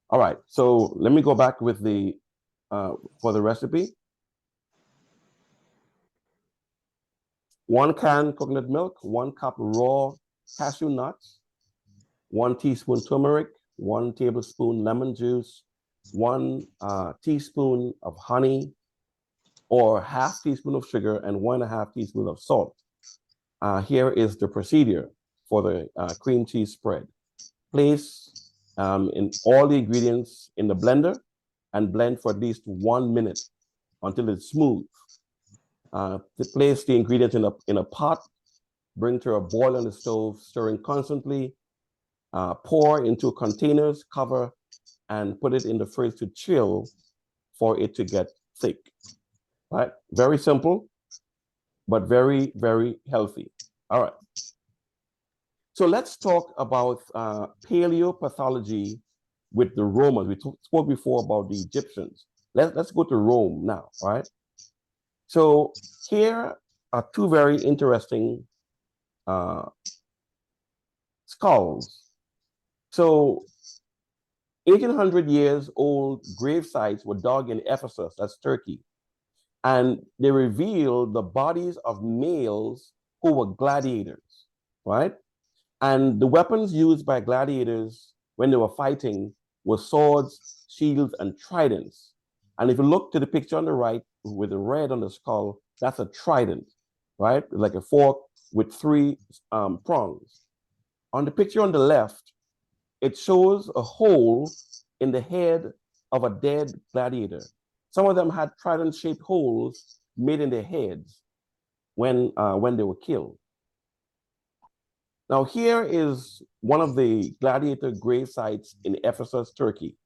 All right, so let me go back with the for the recipe. 1 can coconut milk, 1 cup raw cashew nuts, 1 teaspoon turmeric, 1 tablespoon lemon juice, 1 teaspoon of honey, or half teaspoon of sugar, and 1.5 teaspoon of salt. Here is the procedure for the cream cheese spread. Place in all the ingredients in the blender and blend for at least 1 minute until it's smooth. To place the ingredients in a pot, bring to a boil on the stove, stirring constantly. Pour into containers, cover, and put it in the fridge to chill for it to get thick. Right? Very simple, but very, very healthy. All right. So let's talk about paleopathology with the Romans. We spoke before about the Egyptians. Let's go to Rome now, right? So here are 2 very interesting skulls. So 1800 years old grave sites were dug in Ephesus, that's Turkey, and they revealed the bodies of males who were gladiators, right? And the weapons used by gladiators when they were fighting were swords, shields, and tridents. And if you look to the picture on the right with the red on the skull, that's a trident, right? Like a fork with 3 prongs. On the picture on the left, it shows a hole in the head of a dead gladiator. Some of them had trident-shaped holes made in their heads when they were killed. Now, here is one of the gladiator grave sites in Ephesus, Turkey,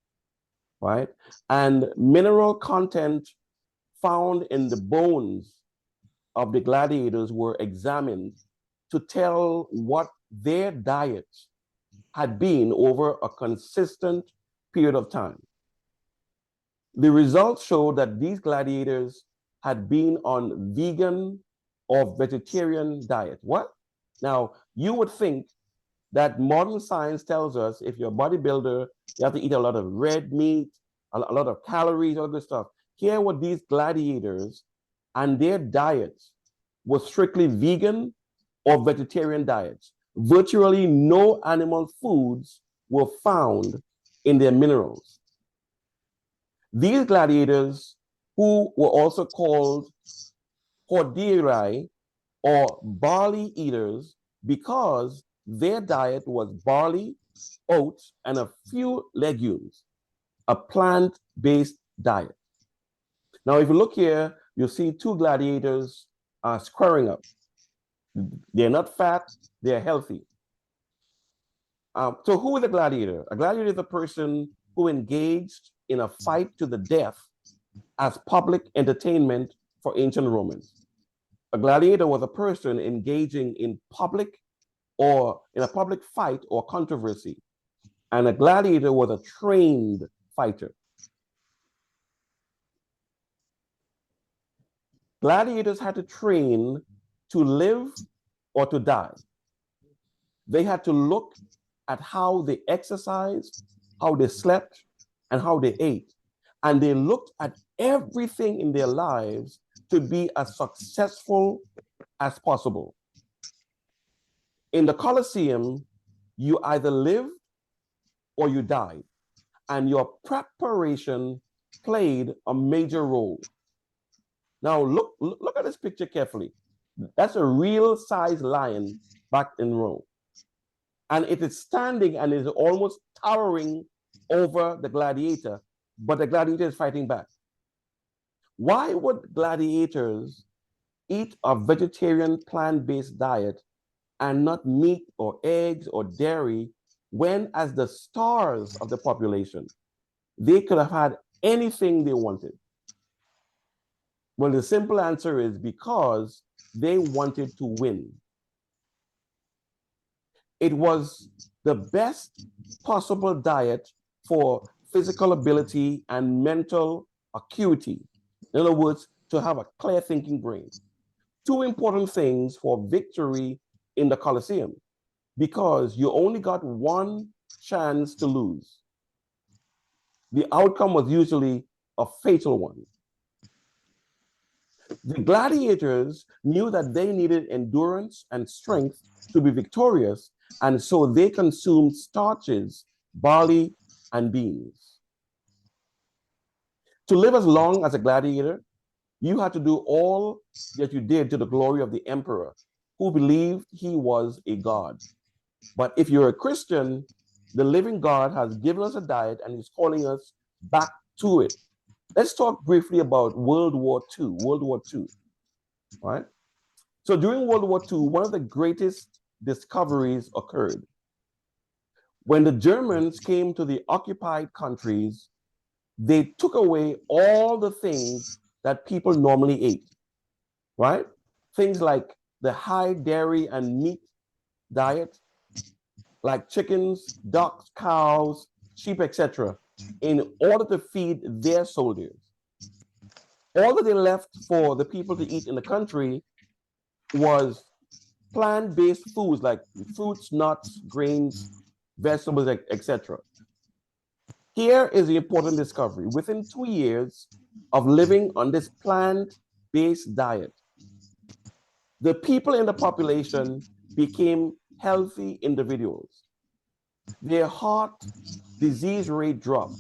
right? And mineral content found in the bones of the gladiators were examined to tell what their diet had been over a consistent period of time. The results showed that these gladiators had been on vegan or vegetarian diet. What? Now, you would think that modern science tells us if you're a bodybuilder, you have to eat a lot of red meat, a lot of calories, all this stuff. Here were these gladiators, and their diets were strictly vegan or vegetarian diets. Virtually no animal foods were found in their minerals. These gladiators, who were also called hordearii, or barley eaters, because their diet was barley, oats, and a few legumes, a plant-based diet. Now, if you look here, you'll see 2 gladiators squaring up. They're not fat, they're healthy. So who is a gladiator? A gladiator is a person who engaged in a fight to the death as public entertainment for ancient Romans. A gladiator was a person engaging in a public fight or controversy. And a gladiator was a trained fighter. Gladiators had to train to live or to die. They had to look at how they exercised, how they slept, and how they ate. And they looked at everything in their lives to be as successful as possible. In the Colosseum, you either lived or you died, and your preparation played a major role. Now look at this picture carefully. That's a real size lion back in Rome. And it is standing and is almost towering over the gladiator, but the gladiator is fighting back. Why would gladiators eat a vegetarian plant-based diet and not meat or eggs or dairy when, as the stars of the population, they could have had anything they wanted? Well, the simple answer is because they wanted to win. It was the best possible diet for physical ability and mental acuity. In other words, to have a clear thinking brain. 2 important things for victory in the Colosseum, because you only got 1 chance to lose. the outcome was usually a fatal one. The gladiators knew that they needed endurance and strength to be victorious, and so they consumed starches, barley, and beans. To live as long as a gladiator, you had to do all that you did to the glory of the emperor, who believed he was a god. But if you're a Christian, the living God has given us a diet and he's calling us back to it. Let's talk briefly about World War II. World War II, right? So during World War II, one of the greatest discoveries occurred. When the Germans came to the occupied countries, they took away all the things that people normally ate, right? Things like the high dairy and meat diet, like chickens, ducks, cows, sheep, etc., in order to feed their soldiers. All that they left for the people to eat in the country was plant-based foods like fruits, nuts, grains, vegetables, etc. Here is the important discovery. Within 2 years of living on this plant-based diet, the people in the population became healthy individuals. Their heart disease rate dropped.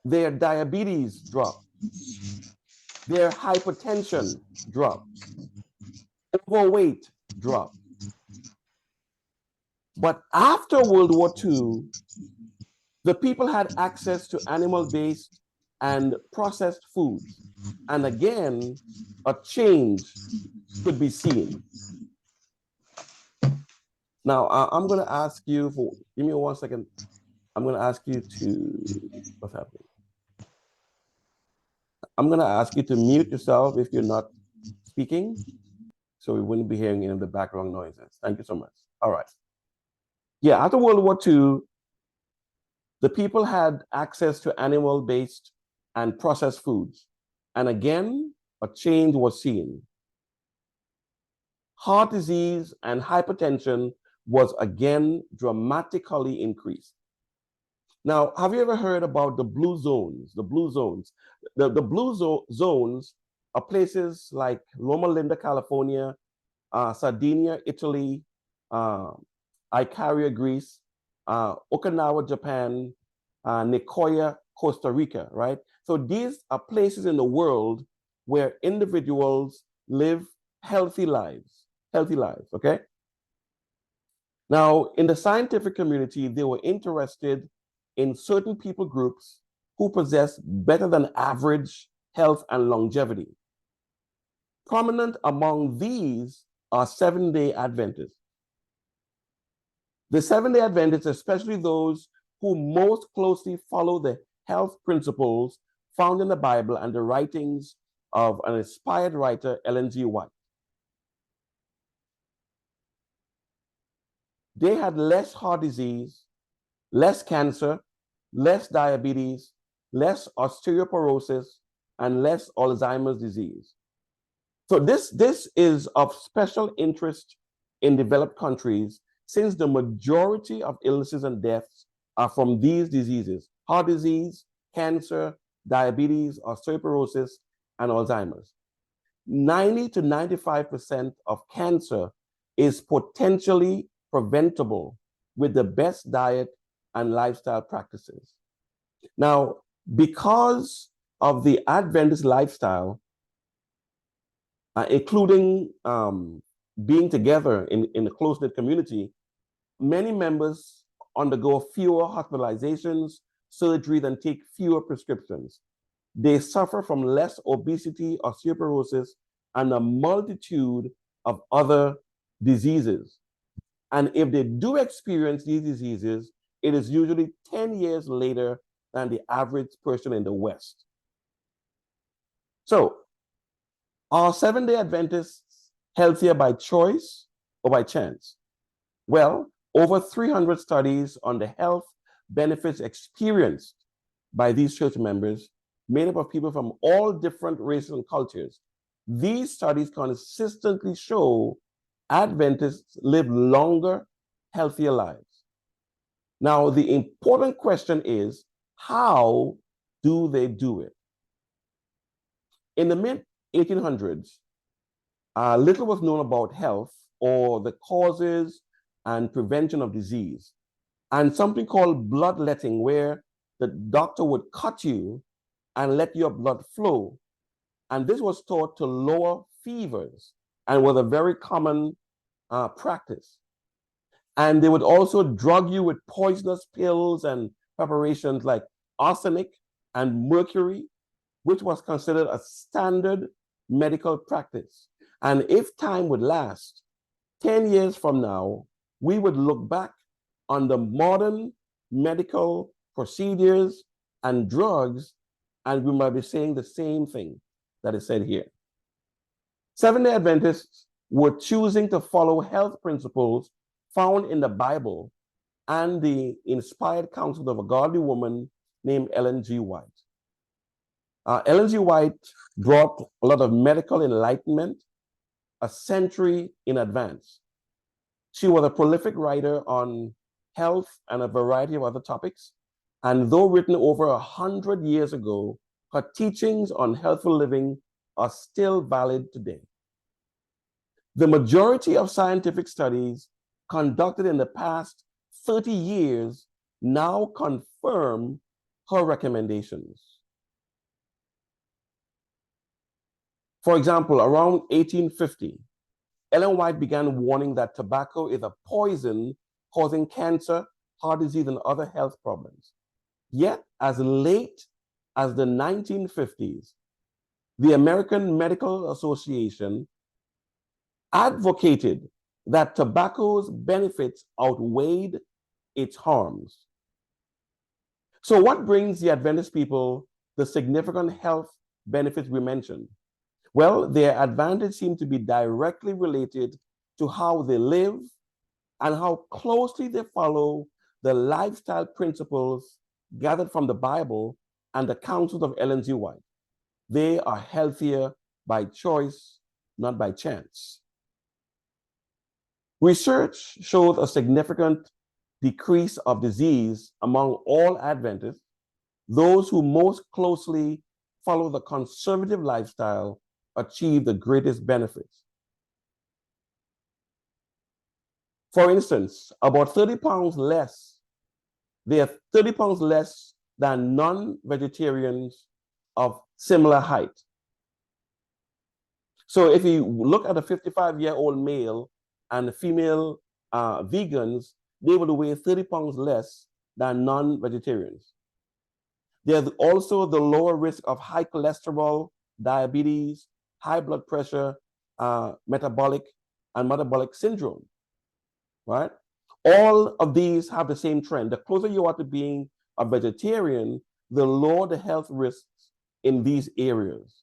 Their diabetes dropped. Their hypertension dropped. Overweight dropped. But after World War II, the people had access to animal-based and processed foods. And again, a change could be seen. Now, I'm going to ask you for, give me 1 second. I'm going to ask you to, what's happening? I'm going to ask you to mute yourself if you're not speaking, so we wouldn't be hearing any of the background noises. Thank you so much. All right. Yeah, after World War II, the people had access to animal-based and processed foods. And again, a change was seen. Heart disease and hypertension was again dramatically increased. Now, have you ever heard about the blue zones? The blue zones. The blue zones are places like Loma Linda, California, Sardinia, Italy, Icaria, Greece, Okinawa, Japan, Nicoya, Costa Rica, right? So these are places in the world where individuals live healthy lives, okay? Now, in the scientific community, they were interested in certain people groups who possess better than average health and longevity. Prominent among these are Seventh-day Adventists. The Seventh-day Adventists, especially those who most closely follow the health principles found in the Bible and the writings of an inspired writer, Ellen G. White. They had less heart disease, less cancer, less diabetes, less osteoporosis, and less Alzheimer's disease. So this is of special interest in developed countries, since the majority of illnesses and deaths are from these diseases: heart disease, cancer, diabetes, osteoporosis, and Alzheimer's. 90 to 95% of cancer is potentially preventable with the best diet and lifestyle practices. Now, because of the Adventist lifestyle, including being together in a close-knit community, many members undergo fewer hospitalizations, surgeries, and take fewer prescriptions. They suffer from less obesity, osteoporosis, and a multitude of other diseases. And if they do experience these diseases, it is usually 10 years later than the average person in the West. So, are Seventh-day Adventists healthier by choice or by chance? Well, over 300 studies on the health benefits experienced by these church members, made up of people from all different races and cultures. These studies consistently show Adventists live longer, healthier lives. Now, the important question is, How do they do it? In the mid-1800s, little was known about health or the causes and prevention of disease. And something called bloodletting, where the doctor would cut you and let your blood flow. And this was thought to lower fevers and was a very common practice. And they would also drug you with poisonous pills and preparations like arsenic and mercury, which was considered a standard medical practice. And if time would last, 10 years from now, we would look back on the modern medical procedures and drugs, and we might be saying the same thing that is said here. Seventh-day Adventists were choosing to follow health principles found in the Bible and the inspired counsel of a godly woman named Ellen G. White. Ellen G. White brought a lot of medical enlightenment a century in advance. She was a prolific writer on health and a variety of other topics. And though written over 100 years ago, her teachings on healthful living are still valid today. The majority of scientific studies conducted in the past 30 years now confirm her recommendations. For example, around 1850, Ellen White began warning that tobacco is a poison causing cancer, heart disease, and other health problems. Yet, as late as the 1950s, the American Medical Association advocated that tobacco's benefits outweighed its harms. So what brings the Adventist people the significant health benefits we mentioned? Well, their advantage seemed to be directly related to how they live and how closely they follow the lifestyle principles gathered from the Bible and the counsels of Ellen G. White. They are healthier by choice, not by chance. Research shows a significant decrease of disease among all Adventists. Those who most closely follow the conservative lifestyle achieve the greatest benefits. For instance, about 30 pounds less, they are 30 pounds less than non-vegetarians of similar height. So if you look at a 55-year-old male and female vegans, they would weigh 30 pounds less than non-vegetarians. There's also the lower risk of high cholesterol, diabetes, high blood pressure, metabolic syndrome, right? All of these have the same trend. The closer you are to being a vegetarian, the lower the health risks in these areas.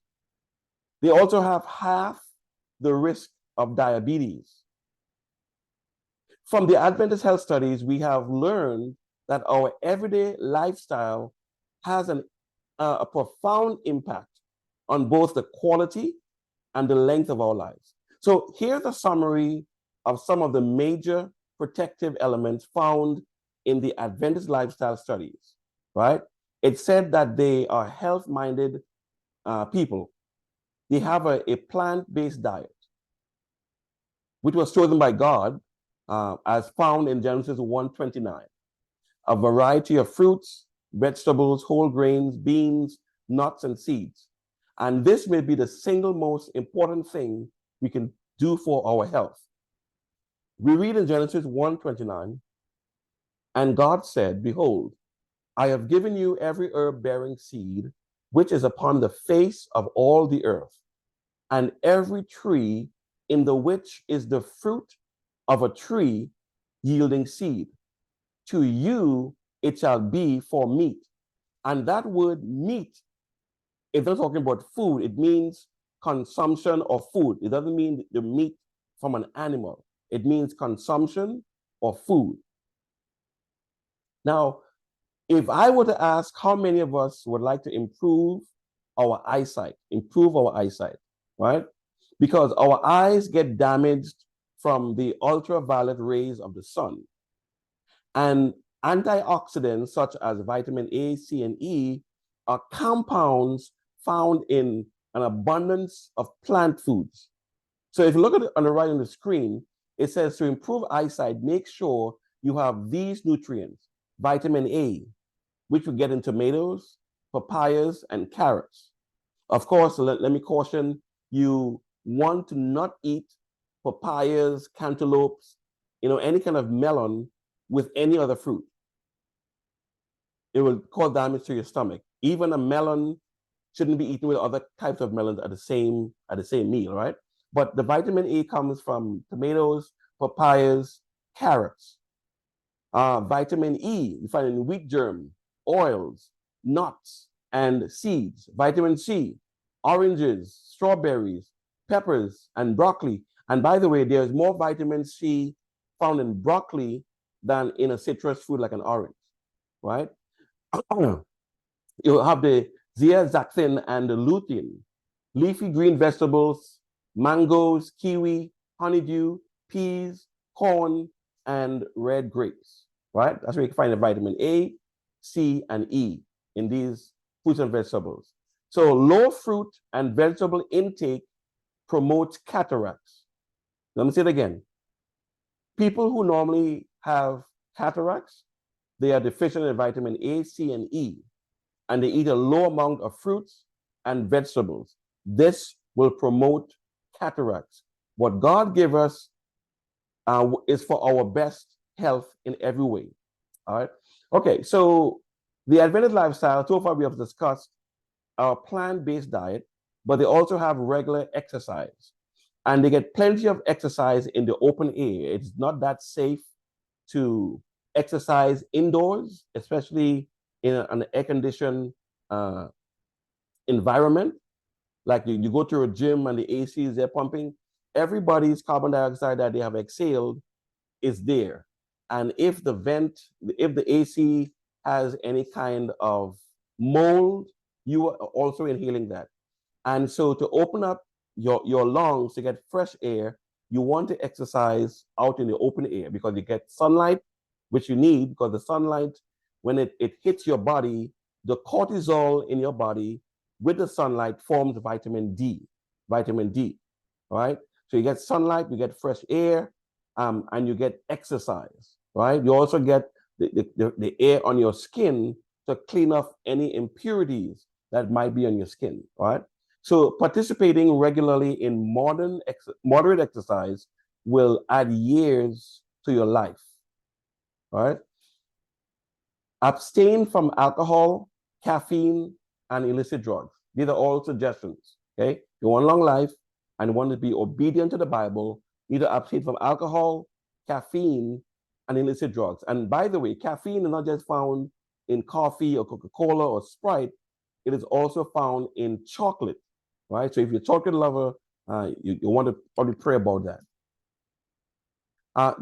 They also have half the risk of diabetes. From the Adventist health studies, we have learned that our everyday lifestyle has a profound impact on both the quality and the length of our lives. So here's a summary of some of the major protective elements found in the Adventist lifestyle studies, right? It said that they are health-minded people. They have a plant-based diet, which was chosen by God as found in Genesis 1:29. A variety of fruits, vegetables, whole grains, beans, nuts, and seeds. And this may be the single most important thing we can do for our health. We read in Genesis 1:29, and God said, "Behold, I have given you every herb bearing seed, which is upon the face of all the earth, and every tree in the which is the fruit of a tree yielding seed. To you it shall be for meat." And that word meat, it's not talking about food. It means consumption of food. It doesn't mean the meat from an animal. It means consumption of food. Now, if I were to ask how many of us would like to improve our eyesight, right? Because our eyes get damaged from the ultraviolet rays of the sun. And Antioxidants such as vitamin A, C, and E are compounds found in an abundance of plant foods. So if you look at it on the right on the screen, it says to improve eyesight, make sure you have these nutrients: vitamin A, which we get in tomatoes, papayas, and carrots. Of course, let me caution you, want to not eat papayas, cantaloupes, any kind of melon with any other fruit. It will cause damage to your stomach. Even a melon shouldn't be eaten with other types of melons at the same meal, right? But the vitamin A comes from tomatoes, papayas, carrots. Vitamin E, you find in wheat germ, oils, nuts, and seeds. Vitamin C, oranges, strawberries, peppers, and broccoli. And by the way, there's more vitamin C found in broccoli than in a citrus fruit like an orange, right? You have the zeaxanthin and the lutein, leafy green vegetables, mangoes, kiwi, honeydew, peas, corn, and red grapes, right? That's where you can find the vitamin A, C, and E in these fruits and vegetables. So low fruit and vegetable intake promotes cataracts. Let me say it again. People who normally have cataracts, they are deficient in vitamin A, C, and E, and they eat a low amount of fruits and vegetables. This will promote cataracts. What God gave us is for our best health in every way. All right. Okay. So the Adventist lifestyle, so far we have discussed our plant-based diet, but they also have regular exercise, and they get plenty of exercise in the open air. It's not that safe to exercise indoors, especially in an air-conditioned environment. Like you go to a gym and the AC is there pumping, everybody's carbon dioxide that they have exhaled is there. And if the AC has any kind of mold, you are also inhaling that. And so to open up your lungs to get fresh air, you want to exercise out in the open air because you get sunlight, which you need because the sunlight, when it hits your body, the cortisol in your body with the sunlight forms vitamin D, right? So you get sunlight, you get fresh air, and you get exercise, right? You also get the air on your skin to clean off any impurities that might be on your skin, right? So participating regularly in moderate exercise will add years to your life, right? Abstain from alcohol, caffeine, and illicit drugs. These are all suggestions, okay? You want a long life and want to be obedient to the Bible, need to abstain from alcohol, caffeine, and illicit drugs. And by the way, caffeine is not just found in coffee or Coca-Cola or Sprite, it is also found in chocolate, right? So if you're a chocolate lover, you want to probably pray about that.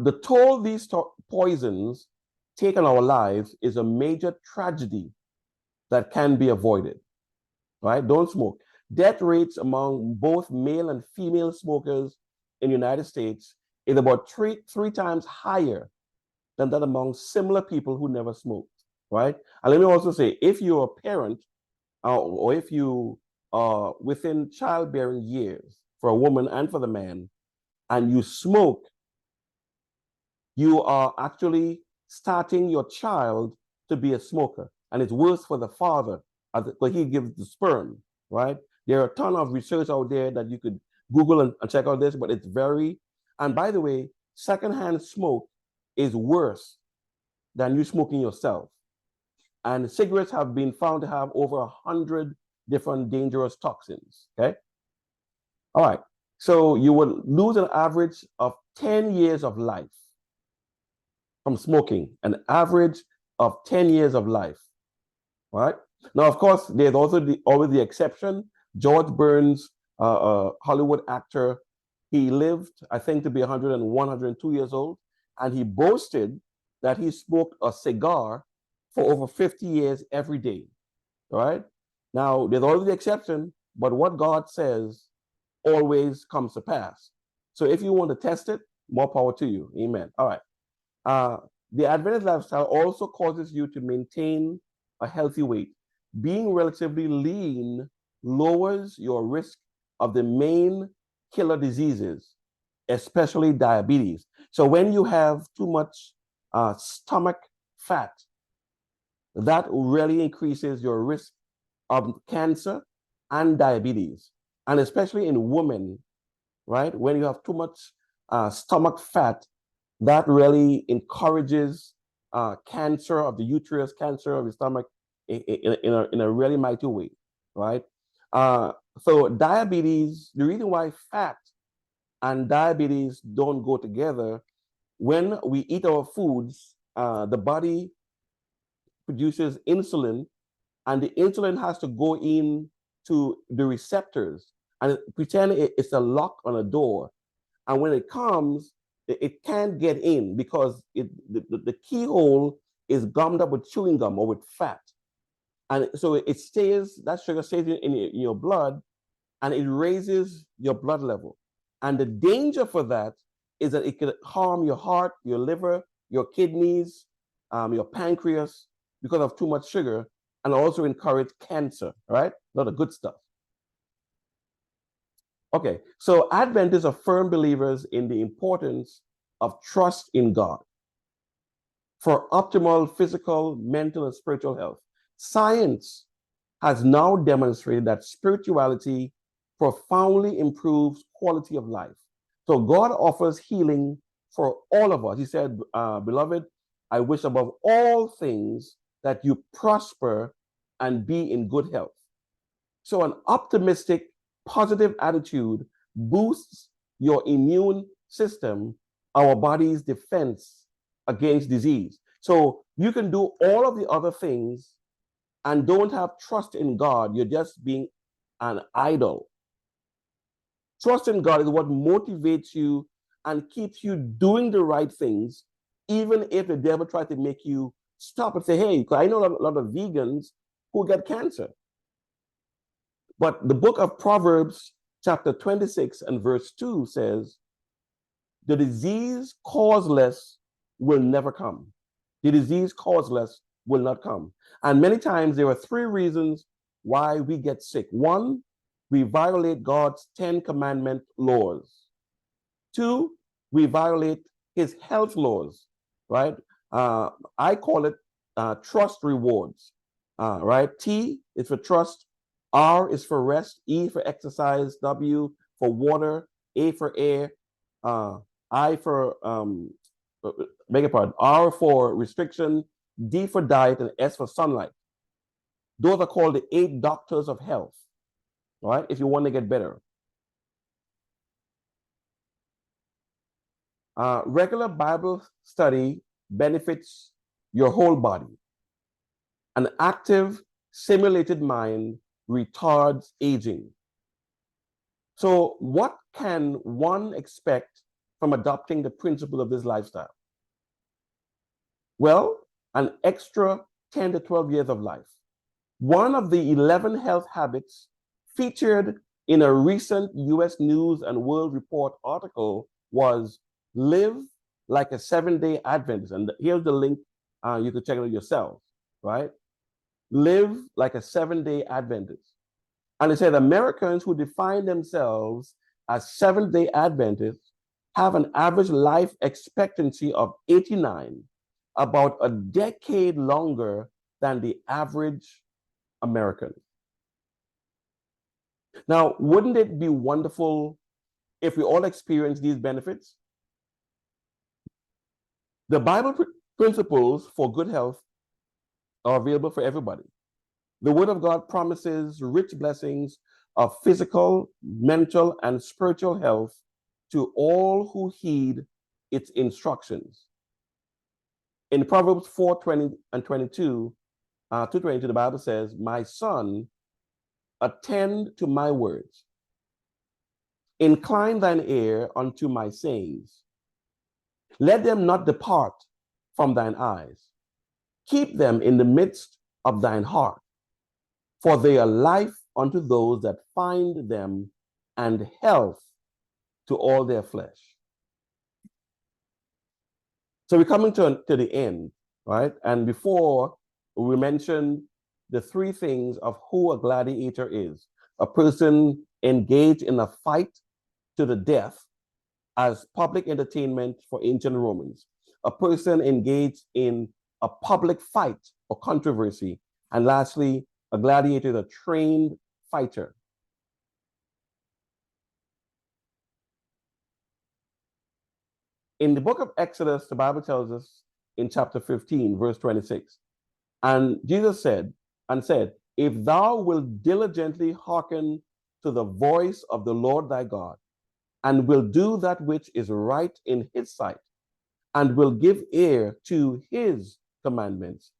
The toll these poisons take on our lives is a major tragedy that can be avoided, right? Don't smoke. Death rates among both male and female smokers in the United States is about three times higher than that among similar people who never smoked, right? And let me also say, if you're a parent or if you are within childbearing years for a woman and for the man, and you smoke, you are actually starting your child to be a smoker. And it's worse for the father because he gives the sperm, right? There are a ton of research out there that you could Google and check out this, but it's and by the way, secondhand smoke is worse than you smoking yourself. And cigarettes have been found to have over 100 different dangerous toxins, okay? All right, so you would lose an average of 10 years of life from smoking, an average of 10 years of life, right? Now, of course, there's also always the exception. George Burns, a Hollywood actor, he lived, I think, to be 101, 102 years old, and he boasted that he smoked a cigar for over 50 years every day, right? Now, there's always the exception, but what God says always comes to pass. So if you want to test it, more power to you. Amen. All right. The Adventist lifestyle also causes you to maintain a healthy weight. Being relatively lean lowers your risk of the main killer diseases, especially diabetes. So when you have too much stomach fat, that really increases your risk of cancer and diabetes. And especially in women, right? When you have too much stomach fat, that really encourages cancer of the uterus, cancer of the stomach in a really mighty way, right? So diabetes, the reason why fat and diabetes don't go together, when we eat our foods, the body produces insulin, and the insulin has to go in to the receptors and pretend it's a lock on a door. And when it comes, it can't get in because the keyhole is gummed up with chewing gum or with fat. And so it stays, that sugar stays in your blood, and it raises your blood level. And the danger for that is that it could harm your heart, your liver, your kidneys, your pancreas because of too much sugar, and also encourage cancer, right? A lot of good stuff. Okay, so Adventists are firm believers in the importance of trust in God for optimal physical, mental, and spiritual health. Science has now demonstrated that spirituality profoundly improves quality of life. So God offers healing for all of us. He said, beloved, I wish above all things that you prosper and be in good health. So an optimistic, positive attitude boosts your immune system, our body's defense against disease. So you can do all of the other things and don't have trust in God. You're just being an idol. Trust in God is what motivates you and keeps you doing the right things, even if the devil tries to make you stop and say, hey, because I know a lot of vegans who get cancer. But the book of Proverbs, chapter 26 and verse 2 says, the disease causeless will never come. The disease causeless will not come. And many times there are three reasons why we get sick. One, we violate God's 10 commandment laws. Two, we violate his health laws, right? I call it trust rewards, right? T is for trust, R is for rest, E for exercise, W for water, A for air, I for, beg your pardon, R for restriction, D for diet, and S for sunlight. Those are called the 8 doctors of health, right? If you want to get better. Regular Bible study benefits your whole body. An active, simulated mind retards aging. So what can one expect from adopting the principle of this lifestyle? Well, an extra 10 to 12 years of life. One of the 11 health habits featured in a recent US News and World Report article was live like a 7-day Adventist. And here's the link. You can check it out yourself, right? Live like a 7-day Adventist. And it said Americans who define themselves as 7-day Adventists have an average life expectancy of 89, about a decade longer than the average American. Now, wouldn't it be wonderful if we all experience these benefits? The Bible principles for good health are available for everybody. The Word of God promises rich blessings of physical, mental, and spiritual health to all who heed its instructions. In Proverbs 4:20 and 22, 2:22, the Bible says, my son, attend to my words. Incline thine ear unto my sayings. Let them not depart from thine eyes. Keep them in the midst of thine heart, for they are life unto those that find them, and health to all their flesh. So we're coming to the end, right? And before we mentioned the three things of who a gladiator is: a person engaged in a fight to the death as public entertainment for ancient Romans, a person engaged in a public fight or controversy, and lastly, a gladiator is a trained fighter. In the book of Exodus, the Bible tells us in chapter 15, verse 26, and Jesus said, if thou wilt diligently hearken to the voice of the Lord thy God, and will do that which is right in his sight, and will give ear to his commandments,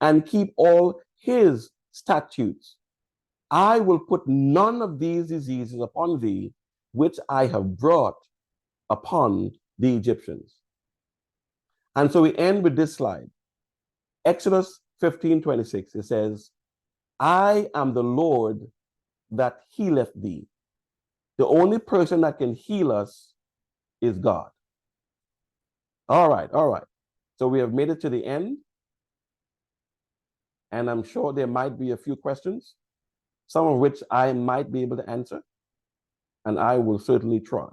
and keep all his statutes, I will put none of these diseases upon thee, which I have brought upon the Egyptians. And so we end with this slide. Exodus 15:26, it says, I am the Lord that healeth thee. The only person that can heal us is God. All right. So we have made it to the end. And I'm sure there might be a few questions, some of which I might be able to answer, and I will certainly try.